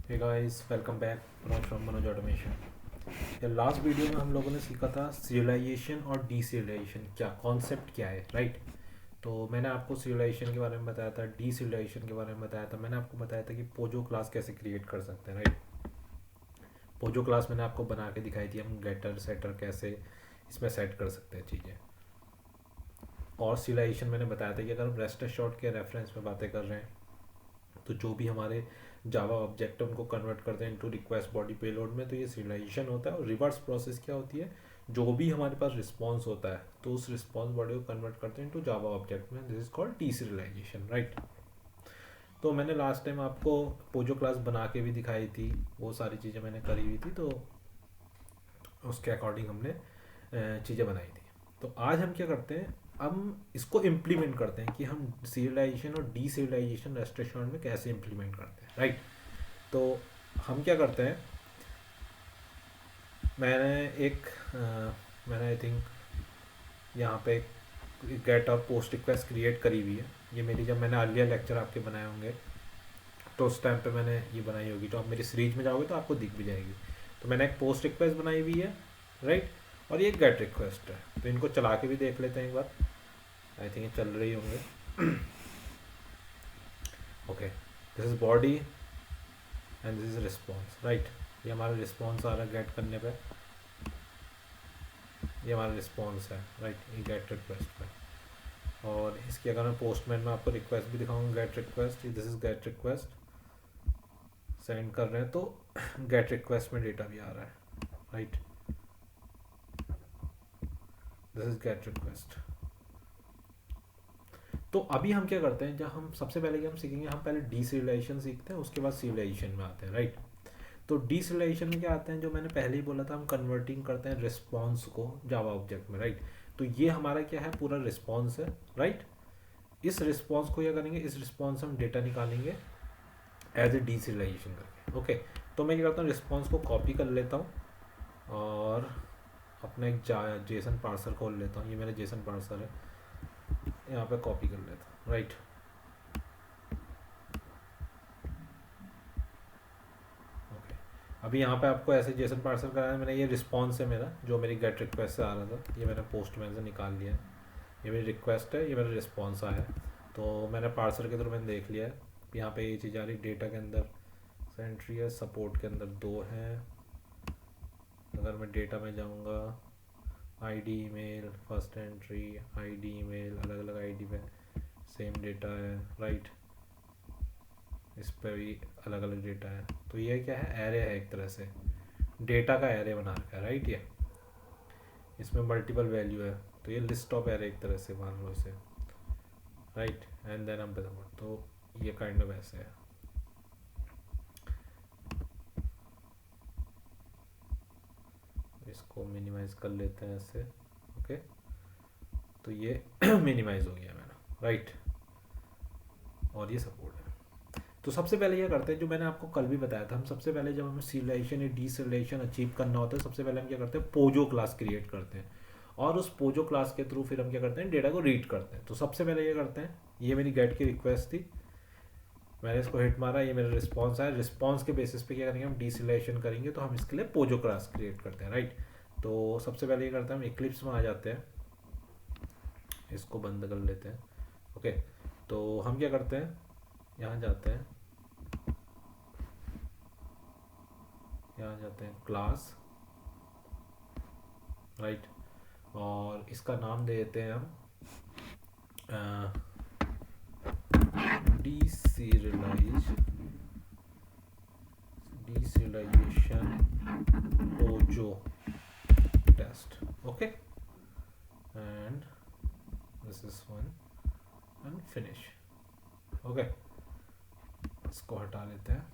Hey guys, welcome back Manoj from Manoj automation. या last video में हम लोगों ने सीखा था सीरियलाइजेशन और डीसीरियलाइजेशन क्या कॉन्सेप्ट क्या है, राइट। तो मैंने आपको सीरियलाइजेशन के बारे में बताया था, डीसीरियलाइजेशन के बारे में बताया था। मैंने आपको बताया था कि पोजो क्लास कैसे क्रिएट कर सकते हैं, राइट। पोजो क्लास मैंने आपको बना के दिखाई थी, हम गेटर सेटर कैसे इसमें सेट कर सकते हैं चीज़ें। और सीरियलाइजेशन मैंने बताया था कि अगर हम रेस्ट एश्योर्ड के रेफरेंस में बातें कर रहे हैं तो जो भी हमारे जावा ऑब्जेक्ट है उनको कन्वर्ट करते हैं इनटू रिक्वेस्ट बॉडी पेलोड में, तो ये सीरियलाइजेशन होता है। और रिवर्स प्रोसेस क्या होती है, जो भी हमारे पास रिस्पॉन्स होता है तो उस रिस्पॉन्स बॉडी को कन्वर्ट करते हैं इनटू जावा ऑब्जेक्ट में। This is called D serialisation, right. तो मैंने लास्ट टाइम आपको पोजो क्लास बना के भी दिखाई थी, वो सारी चीज़ें मैंने करी हुई थी, तो उसके अकॉर्डिंग हमने चीज़ें बनाई थी। तो आज हम क्या करते हैं, हम इसको इम्प्लीमेंट करते हैं कि हम सीरियलाइजेशन और डी सीरियलाइजेशन रेस्टोरेंट में कैसे इम्प्लीमेंट करते हैं, राइट। तो हम क्या करते हैं, मैंने एक मैंने आई थिंक यहाँ पे गेट और पोस्ट रिक्वेस्ट क्रिएट करी हुई है। ये मेरी, जब मैंने अर्लियर लेक्चर आपके बनाए होंगे तो उस टाइम पे मैंने ये बनाई होगी, तो आप मेरी सीरीज में जाओगे तो आपको दिख भी जाएगी। तो मैंने एक पोस्ट रिक्वेस्ट बनाई हुई है, राइट। और ये गेट रिक्वेस्ट है, तो इनको चला के भी देख लेते हैं एक बार। आई थिंक ये चल रही होंगे। Okay, this is body and this is response, right. ये हमारा रिस्पॉन्स आ रहा है गेट करने पे, ये हमारा रिस्पॉन्स है, राइट, ये गेट रिक्वेस्ट पे। और इसकी अगर मैं पोस्टमैन में आपको रिक्वेस्ट भी दिखाऊंगा, gate request, this is get request send कर रहे हैं तो गेट रिक्वेस्ट में डेटा भी आ रहा है, right. This is get request. तो अभी हम क्या करते हैं, जब हम सबसे पहले क्या हम सीखेंगे, हम पहले डीसीरियलाइजेशन सीखते हैं, उसके बाद सीरियलाइजेशन में आते हैं, राइट। तो डीसीरियलाइजेशन में क्या आते हैं, जो मैंने पहले ही बोला था, हम कन्वर्टिंग करते हैं रिस्पॉन्स को जावा ऑब्जेक्ट में, राइट। तो ये हमारा क्या है, पूरा रिस्पॉन्स है, राइट। इस रिस्पॉन्स को क्या करेंगे, इस रिस्पॉन्स से हम डेटा निकालेंगे एज ए डीसीरियलाइजेशन करके, ओके। तो मैं क्या करता हूँ, रिस्पॉन्स को कॉपी कर लेता हूँ और अपना एक जेसन पार्सर खोल लेता हूँ। ये मेरा जेसन पार्सर है, यहाँ पे कॉपी कर लेता हूँ, राइट। ओके, अभी यहाँ पे आपको ऐसे जेसन पार्सर कराया है मैंने। ये रिस्पॉन्स है मेरा, जो मेरी गेट रिक्वेस्ट से आ रहा था, ये मैंने पोस्टमैन से निकाल लिया है। ये मेरी रिक्वेस्ट है, ये मेरा रिस्पॉन्स आया है। तो मैंने पार्सर के थ्रू मैंने देख लिया है, यहाँ पे ये चीज़ आ रही, डेटा के अंदर एंट्री है, सपोर्ट के अंदर 2 है। अगर मैं डेटा में जाऊँगा, ID email first entry, ID email, अलग अलग आईडी पे सेम डेटा है, राइट। इस पर भी अलग अलग डेटा है। तो ये क्या है, एरे है, एक तरह से डेटा का एरे बना रखा है, राइट। ये इसमें मल्टीपल वैल्यू है, तो ये लिस्ट ऑफ एरे एक तरह से मान लो इसे, राइट। एंड देन हम तो ये काइंड ऑफ ऐसे है। इसको मिनिमाइज कर लेते हैं ऐसे, ओके। तो ये मिनिमाइज हो गया मेरा, राइट। और ये सपोर्ट है। तो सबसे पहले ये करते हैं, जो मैंने आपको कल भी बताया था, हम सबसे पहले जब हमें सीरियलाइजेशन या डीसीरियलाइजेशन अचीव करना होता है, सबसे पहले हम क्या करते हैं, पोजो क्लास क्रिएट करते हैं। और उस पोजो क्लास के थ्रू फिर हम क्या करते हैं, डेटा को रीड करते हैं। तो सबसे पहले ये करते हैं, ये मेरी गेट की रिक्वेस्ट थी, मैंने इसको हिट मारा, ये मेरा रिस्पॉन्स आया। रिस्पॉन्स के बेसिस पे क्या करेंगे, हम डीसीरियलाइजेशन करेंगे, तो हम इसके लिए पोजो क्लास क्रिएट करते हैं, राइट। तो सबसे पहले ये करते हैं, हम इक्लिप्स में आ जाते हैं, इसको बंद कर लेते हैं, ओके। तो हम क्या करते हैं, यहाँ जाते हैं, यहाँ जाते हैं क्लास, राइट। और इसका नाम दे देते हैं हम deserialization POJO test, okay. And this is one and finish, okay. इसको हटा लेते हैं।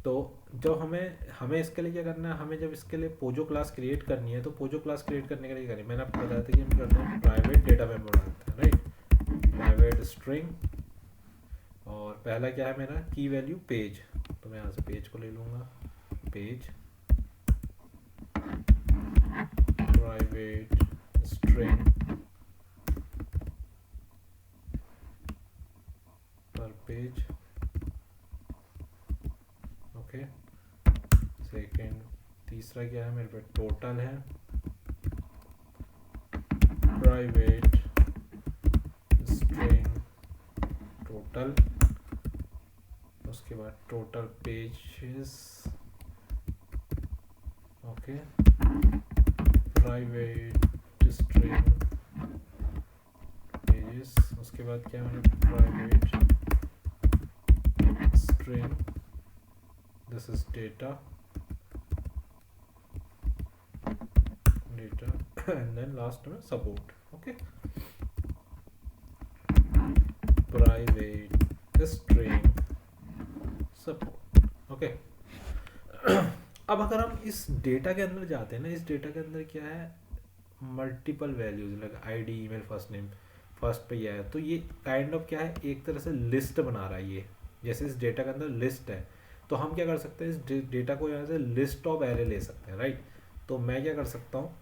तो जब हमें हमें इसके लिए क्या करना है, हमें जब इसके लिए पोजो क्लास क्रिएट करनी है, तो पोजो क्लास क्रिएट करने के लिए करें, मैंने आपको बताया था कि हम करते हैं प्राइवेट डेटा मेंबर बनाते हैं, राइट। प्राइवेट स्ट्रिंग, और पहला क्या है मेरा, की वैल्यू पेज, तो मैं यहाँ से पेज को ले लूँगा, page private string page, okay. Second, तीसरा क्या है मेरे पे, टोटल है, प्राइवेट स्ट्रिंग टोटल, उसके बाद total pages, okay, private string pages, उसके बाद क्या है, private string, this is data and then last में support, okay. Private string support, okay. अब अगर हम इस डेटा के अंदर जाते हैं ना, इस डेटा के अंदर क्या है, multiple values, like ID, email, first name, first पे यह है, तो ये काइंड ऑफ क्या है, एक तरह से लिस्ट बना रहा है ये। जैसे इस डेटा के अंदर लिस्ट है, तो हम क्या कर सकते हैं, इस डेटा को यहाँ से लिस्ट ऑफ एरे ले सकते हैं, राइट। तो मैं क्या कर सकता हूँ,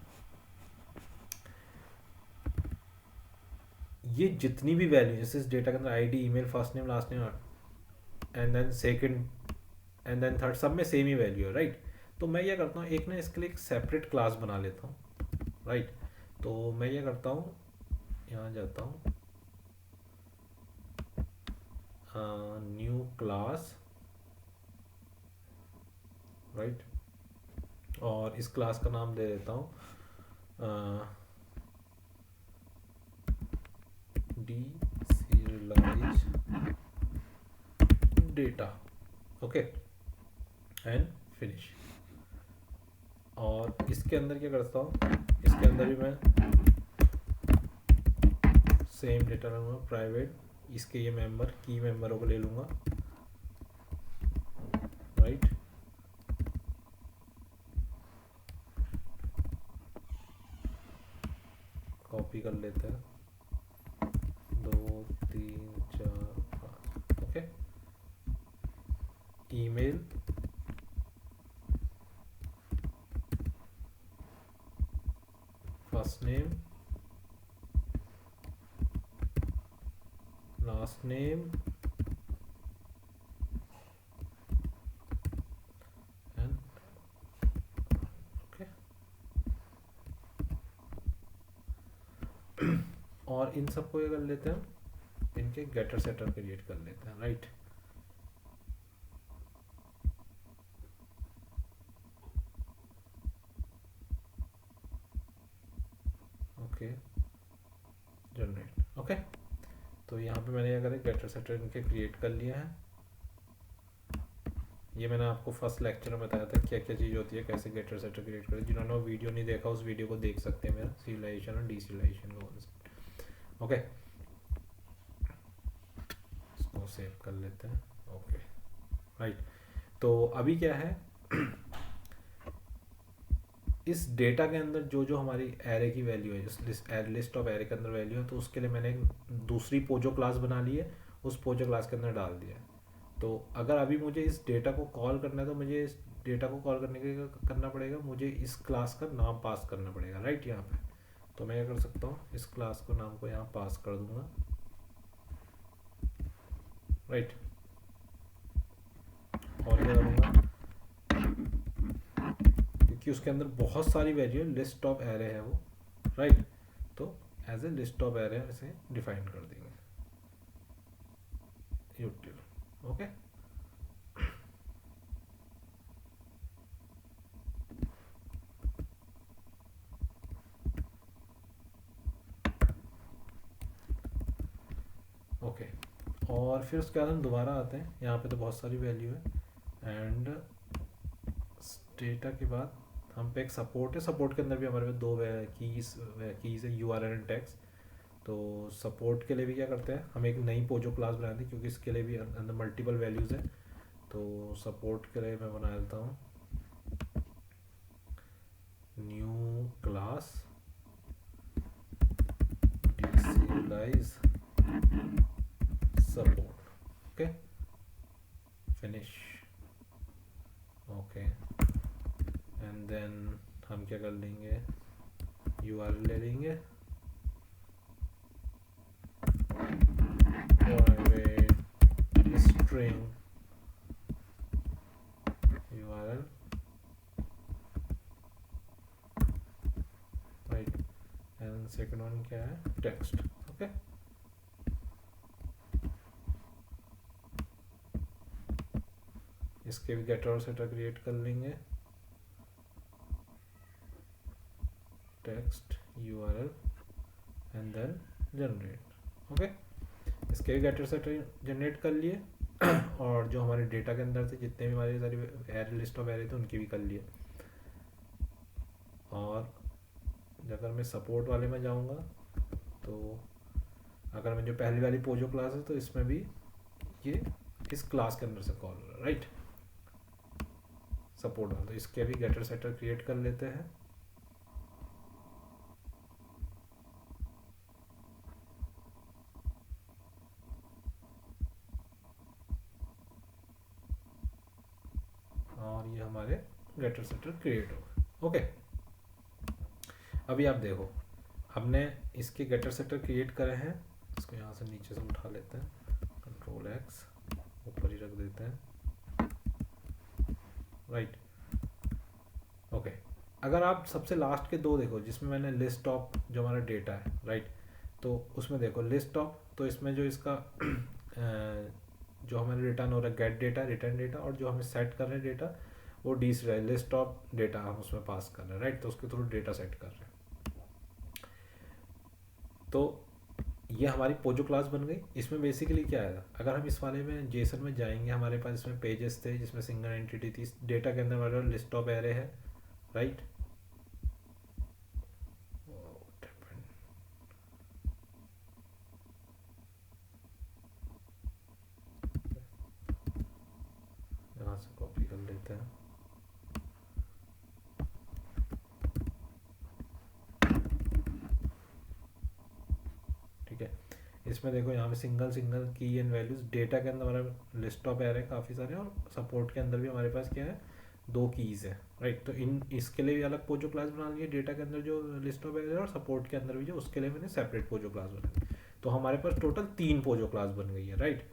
ये जितनी भी वैल्यू, जैसे इस डेटा के अंदर ID, email, first name, last name and then second and then third, सब में सेम ही वैल्यू है, राइट। तो मैं क्या करता हूँ, एक ना इसके लिए एक सेपरेट क्लास बना लेता हूँ, राइट। तो मैं क्या करता हूँ, यहाँ जाता हूँ, न्यू क्लास, राइट, और इस क्लास का नाम दे देता हूँ deserialize data, okay, and finish. और इसके अंदर क्या करता हूँ, इसके अंदर भी मैं सेम डेटा लूँगा, प्राइवेट, इसके ये मेंबर, की मेंबरों को ले लूँगा, राइट। कॉपी कर लेते हैं, 2 3 4 5, okay. Email, first name, last name and okay. और इन सबको ये कर लेते हैं, इनके गेटर सेटर क्रिएट कर लेते हैं, राइट। Okay, generate, okay. तो यहाँ पे मैंने क्या करा, गेटर सेटर इनके क्रिएट कर लिया है। ये मैंने आपको फर्स्ट लेक्चर में बताया था क्या क्या चीज़ होती है, कैसे गेटर सेटर क्रिएट करें। जिन्होंने वो वीडियो नहीं देखा, उस वीडियो को देख सकते हैं, मेरा सीरियलाइजेशन और डीसीरियलाइजेशन का कॉन्सेप्ट, ओके। इसको सेव कर लेते हैं, ओके, राइट। तो अभी क्या है, इस डेटा के अंदर जो जो हमारी एरे की वैल्यू है, जिस लिस्ट ऑफ एरे के अंदर वैल्यू है, तो उसके लिए मैंने एक दूसरी पोजो क्लास बना ली है, उस पोजो क्लास के अंदर डाल दिया है। तो अगर अभी मुझे इस डेटा को कॉल करना है, तो मुझे इस डेटा को कॉल करने के करना पड़ेगा, मुझे इस क्लास का नाम पास करना पड़ेगा, राइट, यहाँ पे। तो मैं क्या कर सकता हूँ, इस क्लास को नाम को यहाँ पास कर दूंगा, राइट। और क्या करूँगा, क्योंकि उसके अंदर बहुत सारी वैल्यू है, लिस्ट ऑफ एरे है वो, राइट। तो as a list of array इसे डिफाइन कर देंगे, यूटिल, ओके। ओके, और फिर उसके बाद हम दोबारा आते हैं, यहाँ पे तो बहुत सारी वैल्यू है, एंड डेटा के बाद हम पे एक सपोर्ट है, सपोर्ट के अंदर भी हमारे पास दो कीज़ है, यूआरएल एंड टेक्स्ट। तो सपोर्ट के लिए भी क्या करते हैं, हम एक नई पोजो क्लास बनाते हैं, क्योंकि इसके लिए भी अंदर मल्टीपल वैल्यूज़ है। तो सपोर्ट के लिए मैं बना लेता हूँ new class deserialize support, okay, finish, okay. And then हम क्या कर लेंगे, यूआरएल ले लेंगे, private string URL, right, and second one क्या है, text. Okay, इसके भी गेटर और सेटर क्रिएट कर लेंगे, text URL and then generate. Okay, इसके भी गेटर सेटर जनरेट कर लिए और जो हमारे डेटा के अंदर थे जितने भी हमारे सारी एरे, लिस्ट ऑफ एरे थे उनके भी कर लिए. और अगर मैं सपोर्ट वाले में जाऊंगा तो अगर मैं जो पहली वाली पोजो क्लास है तो इसमें भी ये इस क्लास के अंदर से कॉल हो रहा है, राइट, सपोर्ट वाला. तो इसके भी गेटर सेटर क्रिएट कर लेते हैं. और ये हमारे गेटर सेटर क्रिएट हो गए. ओके, अभी आप देखो हमने इसके गेटर सेटर क्रिएट करे हैं. इसको यहाँ से नीचे से उठा लेते हैं, कंट्रोल एक्स, ऊपर ही रख देते हैं, राइट. ओके, अगर आप सबसे लास्ट के दो देखो जिसमें मैंने लिस्ट ऑफ जो हमारा डेटा है, राइट, तो उसमें देखो लिस्ट ऑफ, तो इसमें जो इसका जो हमारे रिटर्न हो रहा है गेट डेटा, रिटर्न डेटा, और जो हमें सेट कर रहे हैं डेटा वो डी से लिस्ट ऑफ डेटा हम उसमें पास कर रहे हैं, राइट. तो उसके थ्रू डेटा सेट कर रहे हैं. तो ये हमारी पोजो क्लास बन गई. इसमें बेसिकली क्या है, अगर हम इस वाले में जेसन में जाएंगे, हमारे पास इसमें पेजेस थे जिसमें सिंगल एंटिटी थी, डेटा के अंदर हमारा लिस्ट ऑफ एरे है, राइट. यहाँ से कॉपी कर लेते हैं. ठीक है, इसमें देखो यहाँ पे सिंगल की एंड वैल्यूज, डेटा के अंदर हमारा लिस्ट ऑफ एरे काफ़ी सारे, और सपोर्ट के अंदर भी हमारे पास क्या है, 2 कीज़ है, राइट. तो इन इसके लिए भी अलग पोजो क्लास बना ली है, डेटा के अंदर जो लिस्ट ऑफ एरे है, और सपोर्ट के अंदर भी जो उसके लिए मैंने सेपरेट पोजो क्लास बनाई. तो हमारे पास टोटल 3 पोजो क्लास बन गई है, राइट.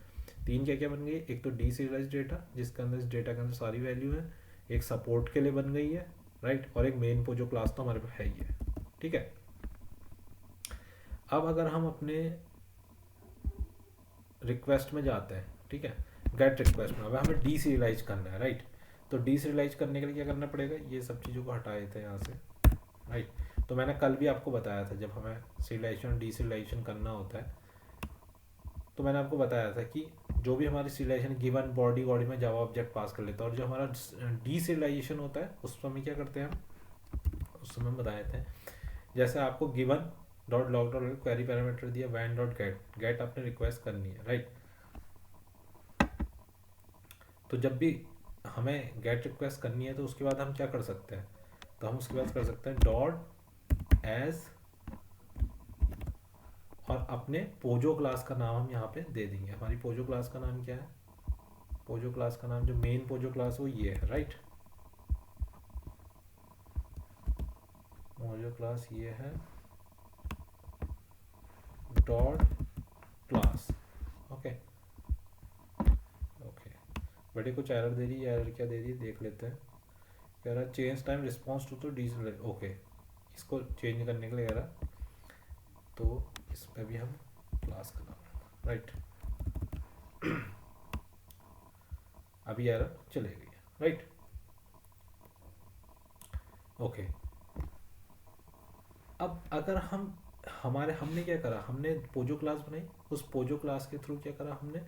3 क्या क्या बन गई, एक तो डीसीरियलाइज डेटा जिसके अंदर इस डेटा के अंदर सारी वैल्यू है, एक सपोर्ट के लिए बन गई है, राइट, और एक मेन पोजो क्लास तो हमारे पास है ही है. ठीक है, अब अगर हम अपने रिक्वेस्ट में जाते हैं, ठीक है, गेट रिक्वेस्ट में, अब हमें डीसीरियलाइज करना है, राइट. तो डीसीरियलाइज करने के लिए क्या करना पड़ेगा, ये सब चीज़ों को हटाए थे यहाँ से, राइट. तो मैंने कल भी आपको बताया था जब हमें सीरियलाइजेशन और डीसीरियलाइजेशन करना होता है, तो मैंने आपको बताया था कि जो भी हमारी सीरियलाइजेशन गिवन बॉडी में जावा ऑब्जेक्ट पास कर लेता है, और जो हमारा डीसीरियलाइजेशन होता है उस समय क्या करते हैं हम, उस समय बताए थे, जैसे आपको given dot log dot query parameter दिया, वैन डॉट गेट आपने रिक्वेस्ट करनी है, राइट. तो जब भी हमें गेट रिक्वेस्ट करनी है तो उसके बाद हम क्या कर सकते हैं, तो हम उसके बाद कर सकते हैं डॉट एज, और अपने पोजो क्लास का नाम हम यहाँ पे दे देंगे. हमारी पोजो क्लास का नाम क्या है, पोजो क्लास का नाम जो मेन पोजो क्लास वो ये है, राइट. पोजो क्लास ये है डॉट क्लास. ओके ओके, बड़े कुछ एरर दे रही है, एरर क्या दे रही है देख लेते हैं. कह रहा है चेंज टाइम रिस्पॉन्स टू तो डीजल. ओके, इसको चेंज करने के लिए कह रहा, तो इस पर भी हम क्लास का नाम, राइट. अभी एरर चले गई है, राइट. ओके, अब अगर हम हमने क्या करा, हमने पोजो क्लास बनाई, उस पोजो क्लास के थ्रू क्या करा हमने,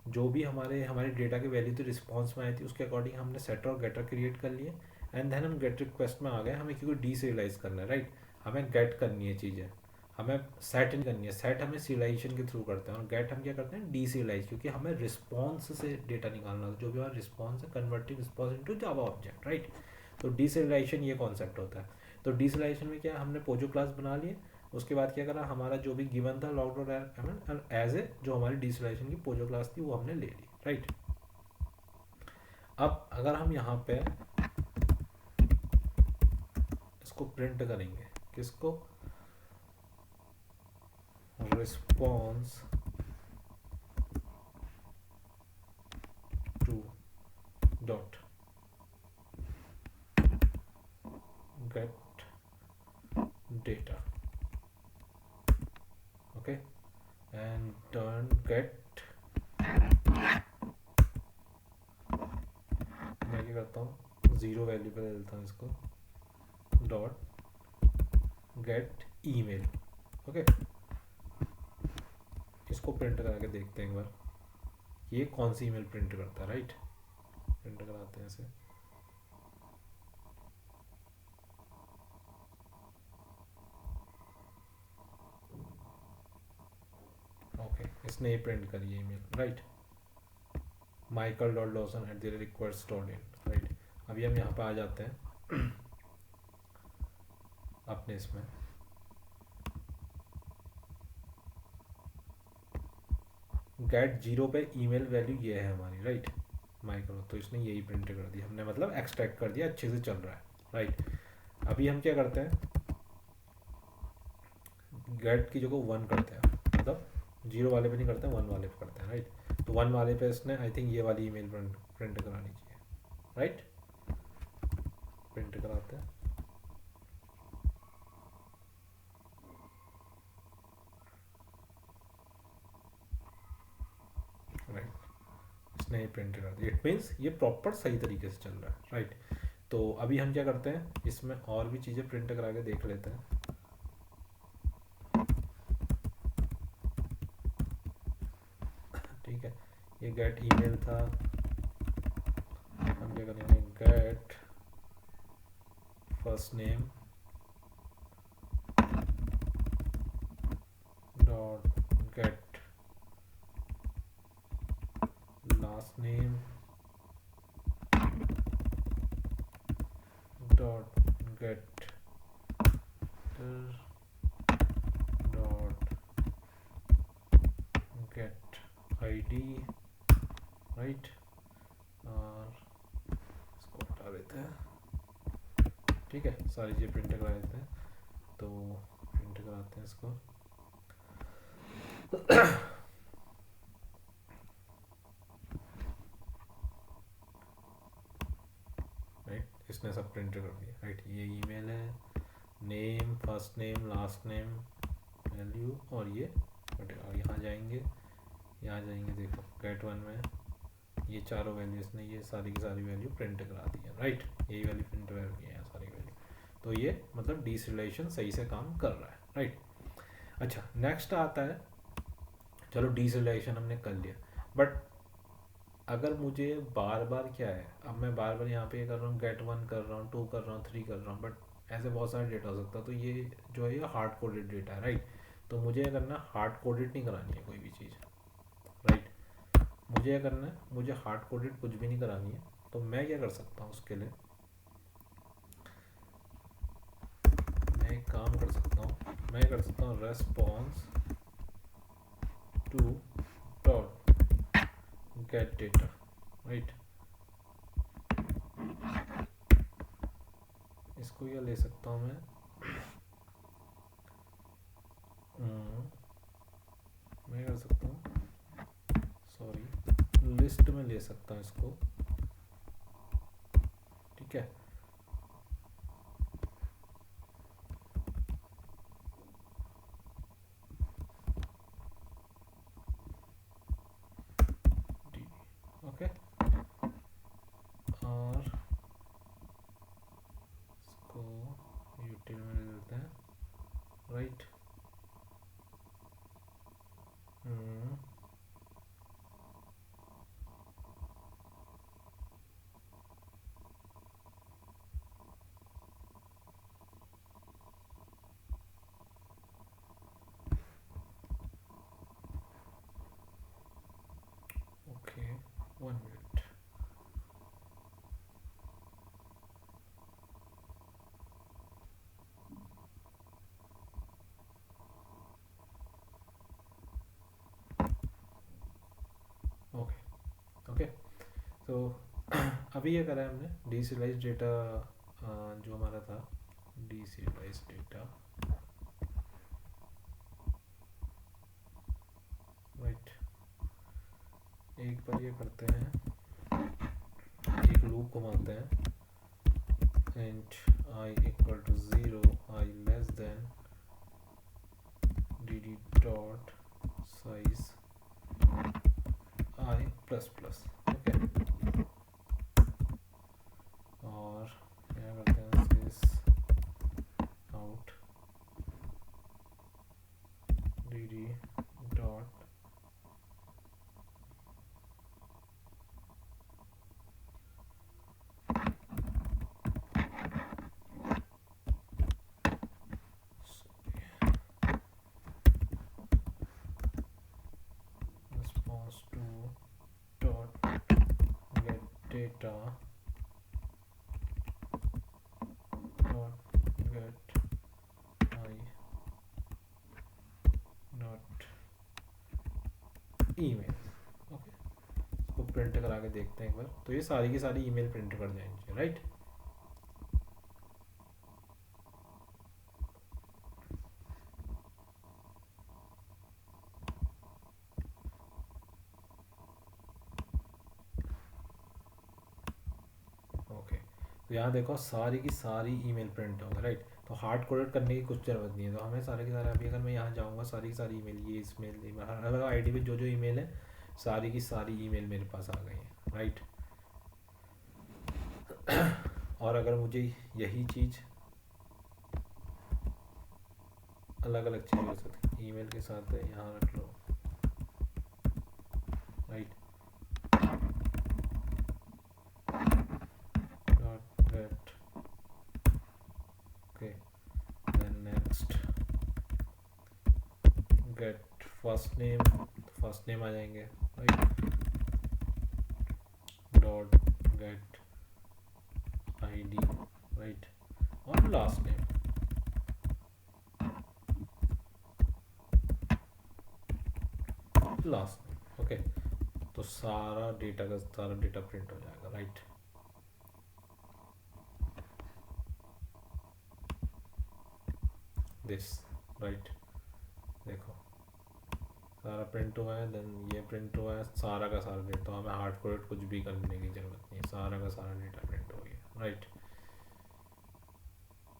जो भी हमारे डेटा की वैल्यू थी रिस्पॉन्स में आई थी उसके अकॉर्डिंग हमने सेटर और गेटर क्रिएट कर लिए. एंड देन हम गेट रिक्वेस्ट में आ गए, हमें क्योंकि डीसीरियलाइज करना है, राइट. हमें गेट करनी है चीज़ें, हमें सेट इन करनी है. सेट हमें सीरियलाइजेशन के थ्रू करते हैं, और गेट हम क्या करते हैं, डीसीरियलाइज, क्योंकि हमें रिस्पॉन्स से डेटा निकालना है, जो भी हमारा रिस्पॉन्स है, कन्वर्टिंग रिस्पॉन्स इनटू जावा ऑब्जेक्ट, राइट. तो डीसीरियलाइजेशन ये कॉन्सेप्ट होता है. तो डीसीरियलाइजेशन में क्या, हमने पोजो क्लास बना लिए, उसके बाद क्या करा, हमारा जो भी गिवन था लॉग डॉट एज ए, जो हमारी डीसीरियलाइजेशन की पोजो क्लास थी वो हमने ले ली, राइट. अब अगर हम यहाँ पे इसको प्रिंट करेंगे, किसको, response dot gate data, okay, and dot gate, मैं क्या करता हूँ, ज़ीरो वैल्यू पे ले लेता हूँ इसको, डॉट गेट ईमेल, ओके। इसको प्रिंट करा के देखते हैं एक बार, ये कौन सी ईमेल प्रिंट करता है, राइट। प्रिंट कराते हैं इसे, ओके, इसने ये प्रिंट करी है ईमेल, राइट, michael.lawson@request.in, राइट। अभी हम यहाँ पे आ जाते हैं अपने इसमें, गेट जीरो पे ईमेल वैल्यू ये है हमारी, राइट, माइक्रो, तो इसने यही प्रिंट कर दिया हमने, मतलब एक्सट्रैक्ट कर दिया, अच्छे से चल रहा है, राइट। अभी हम क्या करते हैं, गेट की जगह वन करते हैं, मतलब जीरो वाले पे नहीं करते हैं, वन वाले पे करते हैं, राइट। तो वन वाले पे इसने आई थिंक ये वाली ईमेल प्रिंट करानी चाहिए, राइट। प्रिंट कराते हैं, राइट, इसने ये प्रिंट कर दिया, इट मीन्स ये प्रॉपर सही तरीके से चल रहा है, राइट। तो अभी हम क्या करते हैं, इसमें और भी चीज़ें प्रिंट करा के देख लेते हैं, ठीक है। ये गेट ईमेल था, हम क्या करेंगे, gate first name dot gate last name dot gate dot get ID, right, और इसको हटा देते हैं, ठीक है, सारी चीज़ें प्रिंट करा देते हैं, तो प्रिंट कराते हैं इसको राइट, इसने सब प्रिंट कर दिया, राइट। ये ईमेल है, name, first name, last name, value, और ये, और यहाँ जाएंगे, देखो गेट वन में ये चारों वैल्यू इसने ये सारी की सारी वैल्यू प्रिंट करा दी है, राइट, यही वैल्यू प्रिंट कर दी है सारी वैल्यू, तो ये मतलब डीसिलेशन सही से काम कर रहा है, राइट। अच्छा, नेक्स्ट आता है, चलो डीसिलेशन हमने कर लिया, बट अगर मुझे बार बार क्या है, अब मैं बार बार यहाँ पे कर रहा हूँ, गेट वन कर रहा हूँ, टू कर रहा हूँ, थ्री कर रहा हूँ, बट ऐसे बहुत सारा डेटा हो सकता है, तो ये जो है ये हार्ड कोडेड डेटा है, राइट। तो मुझे क्या करना है, हार्ड कोडेड नहीं करानी है कोई भी चीज़, राइट। मुझे क्या करना है, मुझे हार्ड कोडेड कुछ भी नहीं करानी है, तो मैं क्या कर सकता हूँ उसके लिए, मैं एक काम कर सकता हूँ, मैं कर सकता हूँ response to dot gate data, right. इसको क्या ले सकता हूँ मैं, मैं कर सकता हूँ, सॉरी, लिस्ट में ले सकता हूँ इसको, ठीक है। ओके, और इसको यूटिल में ले लेते हैं, right. Okay, 1 minute, okay, okay. तो अभी ये करा है हमने डीसिलाइज डेटा, जो हमारा था डीसिलाइज डेटा, राइट। एक बार ये करते हैं, एक लूप घुमाते हैं, int I equal to 0, I less than dd dot size I plus plus। Okay, और क्या करते हैं this out dd dot response to dot get data dot get I dot email। Okay, इसको प्रिंट करा के देखते हैं एक बार। तो ये सारी की सारी ईमेल प्रिंट कर जाएंगे, राइट। ओके, तो यहाँ देखो सारी की सारी ईमेल प्रिंट होगा, राइट। तो हार्ड कोडेड करने की कुछ ज़रूरत नहीं है। तो हमें सारे के सारे, अभी अगर मैं यहाँ जाऊँगा, सारी की सारी ईमेल, ये इसमेल हर अलग आईडी पे जो जो ईमेल है, सारी की सारी ईमेल मेरे पास आ गई है, राइट। और अगर मुझे यही चीज़ अलग अलग चीज़ हो सकती है, ईमेल के साथ है, यहाँ रख लो, right. Dot get, okay, then next get first name आ जाएंगे, right. Dot get ID, right, और लास्ट नेम। ओके, तो सारा डेटा प्रिंट हो जाएगा, राइट। दिस, राइट, देखो सारा प्रिंट हुआ है, देन ये प्रिंट हुआ है, सारा का सारा डेटा। तो हमें हार्ड कोडेड कुछ भी करने की ज़रूरत नहीं है, सारा का सारा डेटा प्रिंट हो गया, राइट।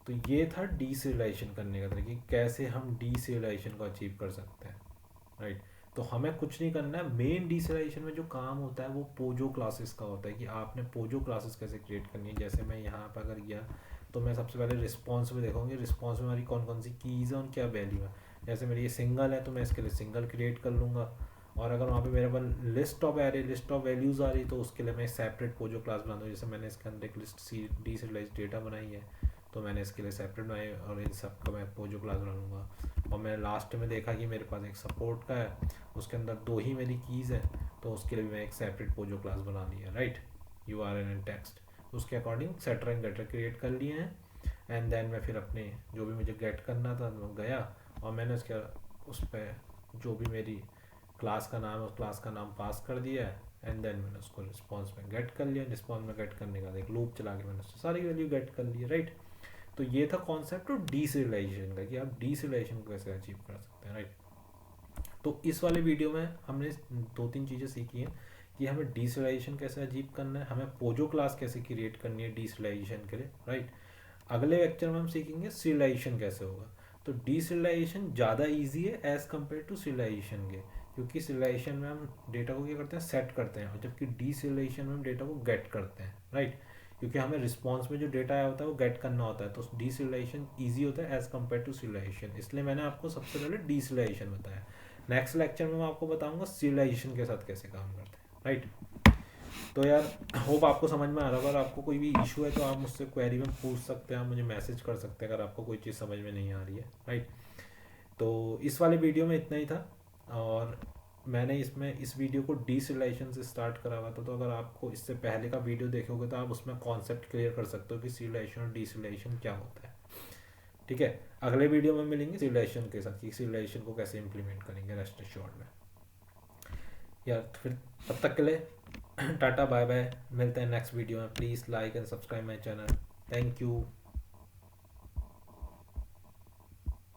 तो ये था डीसिरियलाइजेशन करने का तरीका, कैसे हम डीसिरियलाइजेशन को अचीव कर सकते हैं, राइट। तो हमें कुछ नहीं करना है। मेन डीसिरियलाइजेशन में जो काम होता है वो पोजो क्लासेस का होता है, कि आपने पोजो क्लासेस कैसे क्रिएट करनी है। जैसे मैं यहाँ पर अगर गया तो मैं सबसे पहले रिस्पॉन्स में देखूँगी, रिस्पॉन्स में हमारी कौन कौन सी कीज़ है और क्या वैल्यू है। जैसे मेरी ये सिंगल है तो मैं इसके लिए सिंगल क्रिएट कर लूँगा, और अगर वहाँ पे मेरे पास लिस्ट ऑफ वैल्यूज़ आ रही तो उसके लिए मैं सेपरेट पोजो क्लास बना दूँ। जैसे मैंने इसके अंदर एक लिस्ट डीसिरियलाइज डेटा बनाई है, तो मैंने इसके लिए सेपरेट बनाई और इन सब का मैं पोजो क्लास बना लूँगा। और मैंने लास्ट में देखा कि मेरे पास एक सपोर्ट का है, उसके अंदर 2 ही मेरी कीज़ है, तो उसके लिए मैं एक सेपरेट पोजो क्लास बना लिया, राइट। URL एंड टेक्स्ट, उसके according setter and getter create कर लिए हैं। एंड देन मैं फिर अपने जो भी मुझे गेट करना था मैं गया, और मैंने उसके उस पर जो भी मेरी क्लास का नाम है उस क्लास का नाम पास कर दिया है। एंड देन मैंने उसको रिस्पॉन्स में गेट कर लिया। रिस्पॉन्स में गेट करने का एक लूप चला के मैंने उससे सारी वैल्यू गेट कर ली, राइट। तो ये था कॉन्सेप्ट ऑफ डीसिरियलाइजेशन का, कि आप डीसिरियलाइजेशन को कैसे अचीव कर सकते हैं, राइट। तो इस वाले वीडियो में हमने 2-3 चीज़ें सीखी हैं, कि हमें डीसिरियलाइजेशन कैसे अचीव करना है, हमें पोजो क्लास कैसे क्रिएट करनी है डीसिरियलाइजेशन के लिए, राइट। अगले लेक्चर में हम सीखेंगे सीरियलाइजेशन कैसे होगा। तो डीसिरियलाइजेशन ज़्यादा ईजी है एज़ कम्पेयर टू सीरियलाइजेशन के, क्योंकि सीरियलाइजेशन में हम डेटा को क्या करते हैं, सेट करते हैं, और जबकि डीसिरियलाइजेशन में हम डेटा को गेट करते हैं, राइट। क्योंकि हमें रिस्पॉन्स में जो डेटा आया होता है वो गेट करना होता है, तो डीसिरियलाइजेशन ईजी होता है एज़ कम्पेयर टू सीरियलाइजेशन। इसलिए मैंने आपको सबसे पहले डीसिरियलाइजेशन बताया। नेक्स्ट लेक्चर में मैं आपको बताऊंगा सीरियलाइजेशन के साथ कैसे काम करते हैं, राइट। तो यार होप आपको समझ में आ रहा होगा। अगर आपको कोई भी इशू है तो आप मुझसे क्वेरी में पूछ सकते हैं, आप मुझे मैसेज कर सकते हैं अगर आपको कोई चीज़ समझ में नहीं आ रही है, राइट। तो इस वाले वीडियो में इतना ही था, और मैंने इस वीडियो को डीसिरियलाइजेशन से स्टार्ट करा हुआ था। तो अगर आपको इससे पहले का वीडियो देखोगे तो आप उसमें कॉन्सेप्ट क्लियर कर सकते हो कि सीरियलाइजेशन और डीसिरियलाइजेशन क्या होता है, ठीक है। अगले वीडियो में मिलेंगे सीरियलाइजेशन के साथ, कि सीरियलाइजेशन को कैसे इंप्लीमेंट करेंगे रेस्ट एश्योर्ड में। यार फिर तब तक के लिए टाटा बाय बाय, मिलते हैं नेक्स्ट वीडियो में। Please like and subscribe my channel. Thank you.